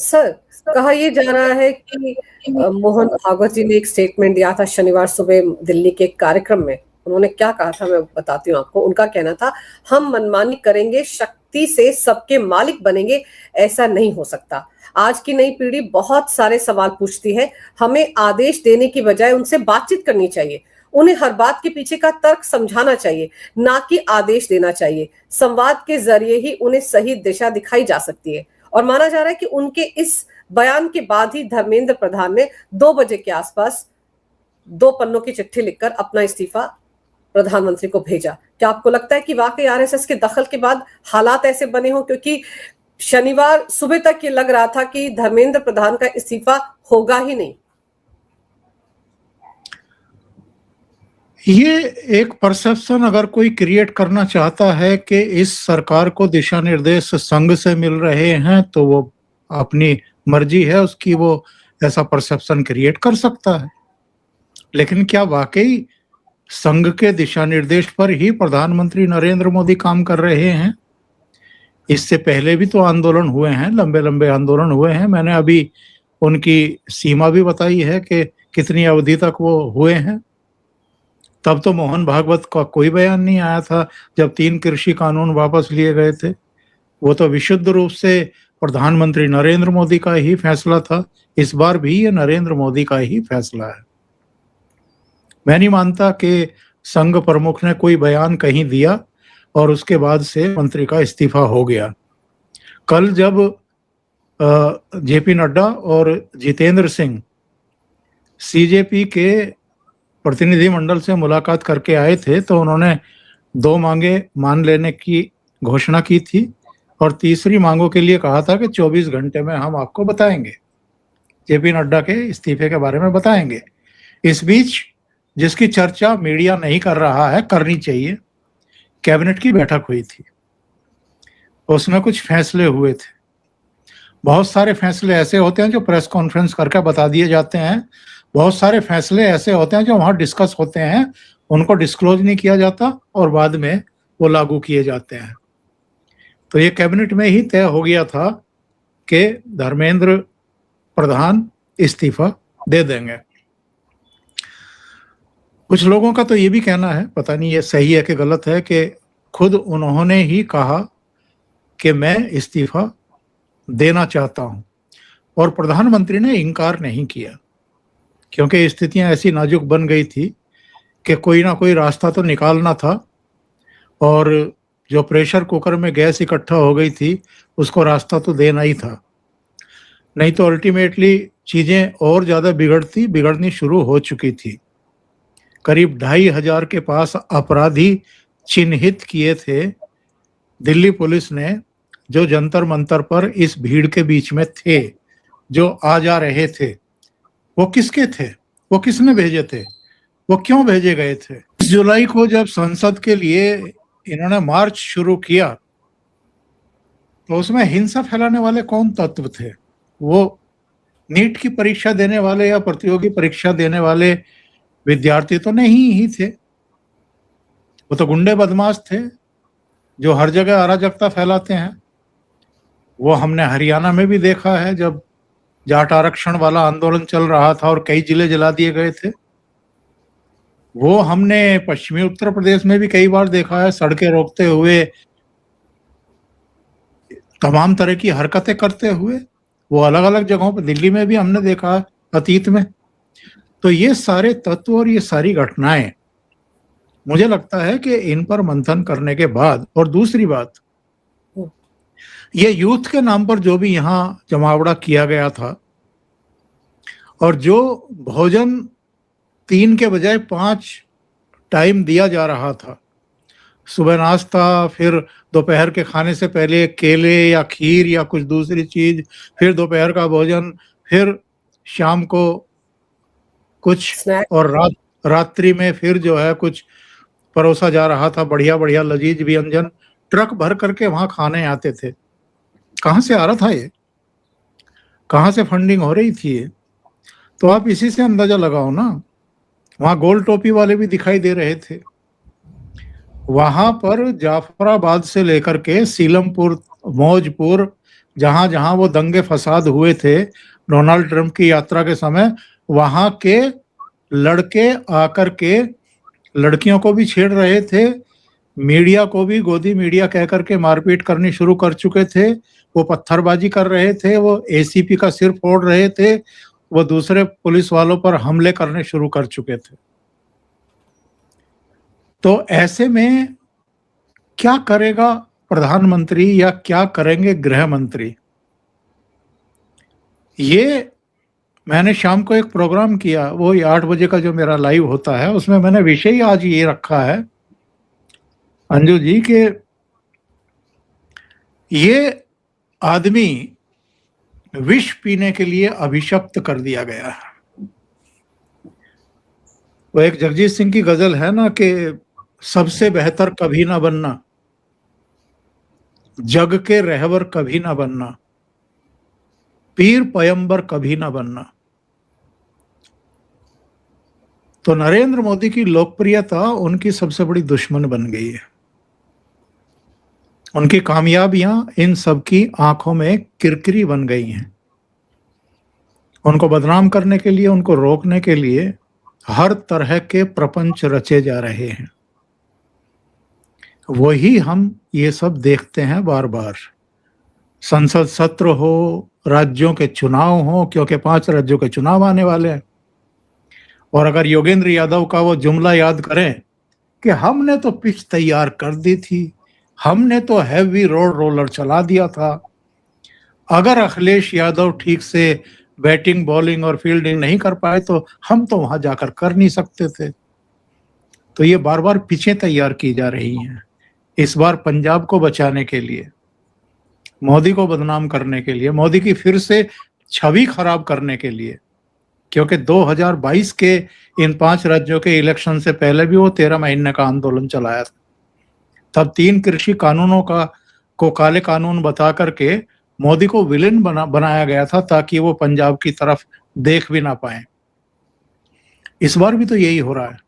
Sir, कहा ये जा रहा है कि मोहन भागवत जी ने एक स्टेटमेंट दिया था शनिवार सुबह दिल्ली के एक कार्यक्रम में। उन्होंने क्या कहा था मैं बताती हूँ आपको। उनका कहना था, हम मनमानी करेंगे, शक्ति से सबके मालिक बनेंगे, ऐसा नहीं हो सकता। आज की नई पीढ़ी बहुत सारे सवाल पूछती है, हमें आदेश देने की बजाय उनसे बातचीत करनी चाहिए। उन्हें हर बात के पीछे का तर्क समझाना चाहिए, ना कि आदेश देना चाहिए। संवाद के जरिए ही उन्हें सही दिशा दिखाई जा सकती है। और माना जा रहा है कि उनके इस बयान के बाद ही धर्मेंद्र प्रधान ने 2 बजे के आसपास 2 पन्नों की चिट्ठी लिखकर अपना इस्तीफा प्रधानमंत्री को भेजा। क्या आपको लगता है कि वाकई आरएसएस के दखल के बाद हालात ऐसे बने हों? क्योंकि शनिवार सुबह तक ये लग रहा था कि धर्मेंद्र प्रधान का इस्तीफा होगा ही नहीं। ये एक परसेप्शन अगर कोई क्रिएट करना चाहता है कि इस सरकार को दिशा निर्देश संघ से मिल रहे हैं, तो वो अपनी मर्जी है उसकी, वो ऐसा परसेप्शन क्रिएट कर सकता है। लेकिन क्या वाकई संघ के दिशा निर्देश पर ही प्रधानमंत्री नरेंद्र मोदी काम कर रहे हैं? इससे पहले भी तो आंदोलन हुए हैं, लंबे लंबे आंदोलन हुए हैं। मैंने अभी उनकी सीमा भी बताई है कि कितनी अवधि तक वो हुए हैं। तब तो मोहन भागवत का कोई बयान नहीं आया था जब 3 कृषि कानून वापस लिए गए थे। वो तो विशुद्ध रूप से प्रधानमंत्री नरेंद्र मोदी का ही फैसला था। इस बार भी ये नरेंद्र मोदी का ही फैसला है। मैं नहीं मानता कि संघ प्रमुख ने कोई बयान कहीं दिया और उसके बाद से मंत्री का इस्तीफा हो गया। कल जब जेपी नड्डा और जितेंद्र सिंह सीजेपी के प्रतिनिधिमंडल से मुलाकात करके आए थे, तो उन्होंने 2 मांगे मान लेने की घोषणा की थी और तीसरी मांगों के लिए कहा था कि 24 घंटे में हम आपको बताएंगे, जेपी नड्डा के इस्तीफे के बारे में बताएंगे। इस बीच जिसकी चर्चा मीडिया नहीं कर रहा है, करनी चाहिए, कैबिनेट की बैठक हुई थी, उसमें कुछ फैसले हुए थे। बहुत सारे फैसले ऐसे होते हैं जो प्रेस कॉन्फ्रेंस करके बता दिए जाते हैं, बहुत सारे फैसले ऐसे होते हैं जो वहां डिस्कस होते हैं, उनको डिस्क्लोज नहीं किया जाता और बाद में वो लागू किए जाते हैं। तो ये कैबिनेट में ही तय हो गया था कि धर्मेंद्र प्रधान इस्तीफा दे देंगे। कुछ लोगों का तो ये भी कहना है, पता नहीं ये सही है कि गलत है, कि खुद उन्होंने ही कहा कि मैं इस्तीफा देना चाहता हूं और प्रधानमंत्री ने इनकार नहीं किया, क्योंकि स्थितियां ऐसी नाजुक बन गई थी कि कोई ना कोई रास्ता तो निकालना था और जो प्रेशर कुकर में गैस इकट्ठा हो गई थी उसको रास्ता तो देना ही था। नहीं तो अल्टीमेटली चीजें और ज्यादा बिगड़नी शुरू हो चुकी थी। करीब 2,500 के पास अपराधी चिन्हित किए थे दिल्ली पुलिस ने, जो जंतर मंतर पर इस भीड़ के बीच में थे, जो आ जा रहे थे। वो किसके थे? वो किसने भेजे थे? वो क्यों भेजे गए थे? 20 जुलाई को जब संसद के लिए इन्होंने मार्च शुरू किया, तो उसमें हिंसा फैलाने वाले कौन तत्व थे? वो नीट की परीक्षा देने वाले या प्रतियोगी परीक्षा देने वाले विद्यार्थी तो नहीं ही थे। वो तो गुंडे बदमाश थे जो हर जगह अराजकता फैलाते हैं। वो हमने हरियाणा में भी देखा है, जब जाट आरक्षण वाला आंदोलन चल रहा था और कई जिले जला दिए गए थे। वो हमने पश्चिमी उत्तर प्रदेश में भी कई बार देखा है, सड़कें रोकते हुए, तमाम तरह की हरकतें करते हुए। वो अलग अलग जगहों पर, दिल्ली में भी हमने देखा है अतीत में। तो ये सारे तत्व और ये सारी घटनाएं, मुझे लगता है कि इन पर मंथन करने के बाद, और दूसरी बात, ये यूथ के नाम पर जो भी यहाँ जमावड़ा किया गया था और जो भोजन 3 के बजाय 5 टाइम दिया जा रहा था, सुबह नाश्ता, फिर दोपहर के खाने से पहले केले या खीर या कुछ दूसरी चीज, फिर दोपहर का भोजन, फिर शाम को कुछ, और रात्रि में फिर जो है कुछ परोसा जा रहा था, बढ़िया बढ़िया लजीज व्यंजन ट्रक भर करके वहां खाने आते थे। कहाँ से आ रहा था ये? कहाँ से फंडिंग हो रही थी ये? तो आप इसी से अंदाजा लगाओ ना। वहां गोल टोपी वाले भी दिखाई दे रहे थे। वहां पर जाफराबाद से लेकर के सीलमपुर, मौजपुर, जहां-जहां वो दंगे फसाद हुए थे डोनाल्ड ट्रंप की यात्रा के समय, वहां के लड़के आकर के लड़कियों को भी छेड़ रहे थे, मीडिया को भी गोदी मीडिया कह करके मारपीट करनी शुरू कर चुके थे, वो पत्थरबाजी कर रहे थे, वो एसीपी का सिर फोड़ रहे थे, वो दूसरे पुलिस वालों पर हमले करने शुरू कर चुके थे। तो ऐसे में क्या करेगा प्रधानमंत्री या क्या करेंगे गृह मंत्री? ये मैंने शाम को एक प्रोग्राम किया, वो 8 बजे का जो मेरा लाइव होता है, उसमें मैंने विषय ही आज ये रखा है अंजू जी कि ये आदमी विष पीने के लिए अभिशप्त कर दिया गया है। वो एक जगजीत सिंह की गजल है ना कि सबसे बेहतर कभी ना बनना, जग के रहबर कभी ना बनना, पीर पयंबर कभी ना बनना। तो नरेंद्र मोदी की लोकप्रियता उनकी सबसे बड़ी दुश्मन बन गई है। उनकी कामयाबियां इन सबकी आंखों में किरकिरी बन गई हैं। उनको बदनाम करने के लिए, उनको रोकने के लिए हर तरह के प्रपंच रचे जा रहे हैं। वही हम ये सब देखते हैं बार बार। संसद सत्र हो, राज्यों के चुनाव हो, क्योंकि 5 राज्यों के चुनाव आने वाले हैं। और अगर योगेंद्र यादव का वो जुमला याद करें कि हमने तो पिच तैयार कर दी थी, हमने तो हैवी रोड रोलर चला दिया था, अगर अखिलेश यादव ठीक से बैटिंग, बॉलिंग और फील्डिंग नहीं कर पाए तो हम तो वहां जाकर कर नहीं सकते थे। तो ये बार बार पिचें तैयार की जा रही हैं। इस बार पंजाब को बचाने के लिए, मोदी को बदनाम करने के लिए, मोदी की फिर से छवि खराब करने के लिए, क्योंकि 2022 के इन 5 राज्यों के इलेक्शन से पहले भी वो 13 महीने का आंदोलन चलाया था। तब 3 कृषि कानूनों को काले कानून बता करके मोदी को विलेन बनाया गया था ताकि वो पंजाब की तरफ देख भी ना पाए। इस बार भी तो यही हो रहा है।